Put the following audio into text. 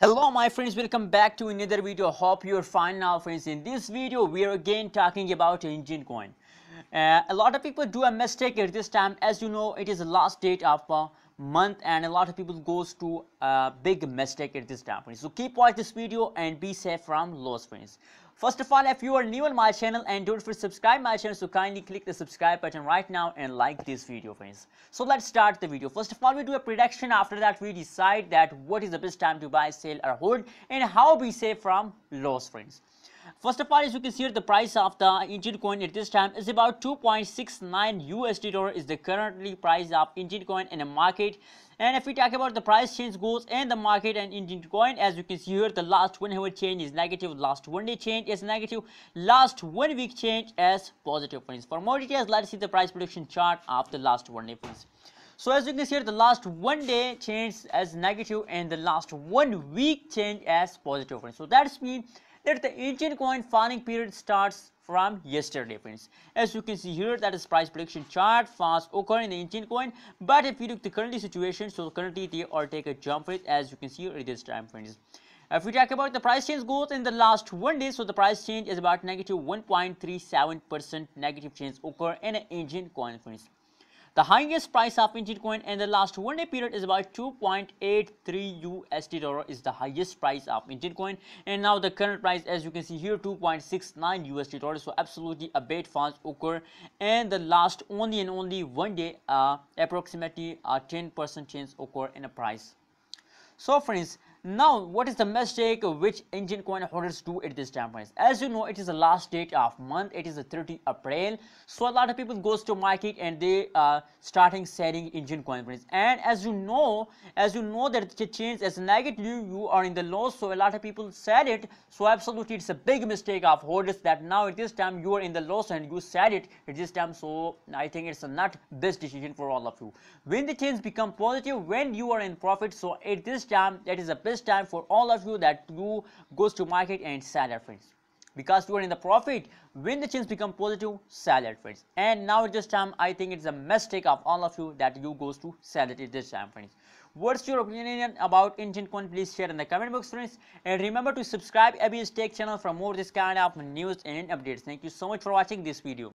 Hello my friends, welcome back to another video. Hope you're fine now friends. In this video we are again talking about Enjin coin. A lot of people do a mistake at this time. As you know, it is the last date of a month and a lot of people goes to a big mistake at this time friends. So keep watching this video and be safe from loss friends. First of all, if you are new on my channel and don't forget to subscribe my channel, so kindly click the subscribe button right now and like this video friends. So let's start the video. First of all, we do a prediction. After that we decide that what is the best time to buy, sell or hold and how we save from loss friends. First of all, as you can see here, the price of the Enjin coin at this time is about 2.69 USD dollar is the currently price of Enjin coin in the market. And if we talk about the price change goes in the market and Enjin coin, as you can see here, the last 1 hour change is negative, last 1 day change is negative, last 1 week change is positive friends. For more details, let's see the price prediction chart of the last 1 day friends. So as you can see here, the last 1 day change as negative and the last 1 week change as positive friends. So that's mean that the Enjin coin falling period starts from yesterday friends. As you can see here, that is price prediction chart fast occur in the Enjin coin, but if you look the currently situation, so currently they are take a jump rate as you can see here at this time friends. If we talk about the price change goes in the last 1 day, so the price change is about negative 1.37% negative change occur in an Enjin coin friends. The highest price of Enjin coin in the last 1 day period is about 2.83 USD dollar is the highest price of Enjin coin, and now the current price as you can see here 2.69 USD dollar. So absolutely a big funds occur and the last only and only 1 day approximately 10% change occur in a price. So friends, now what is the mistake which Enjin coin holders do at this time friends? As you know, it is the last date of month, it is the 30th April, so a lot of people goes to market and they starting selling Enjin coin friends. And as you know that the change as negative, you are in the loss, so a lot of people sell it. So absolutely it's a big mistake of holders that now at this time you are in the loss and you sell it at this time. So I think it's a not best decision for all of you. When the change become positive, when you are in profit, so at this time that is the best time for all of you that you goes to market and sell it friends, because you are in the profit. When the change become positive, sell it friends. And now at this time I think it's a mistake of all of you that you goes to sell it at this time friends. What's your opinion about Enjin coin? Please share in the comment box friends, and remember to subscribe ABS Tech channel for more this kind of news and updates. Thank you so much for watching this video.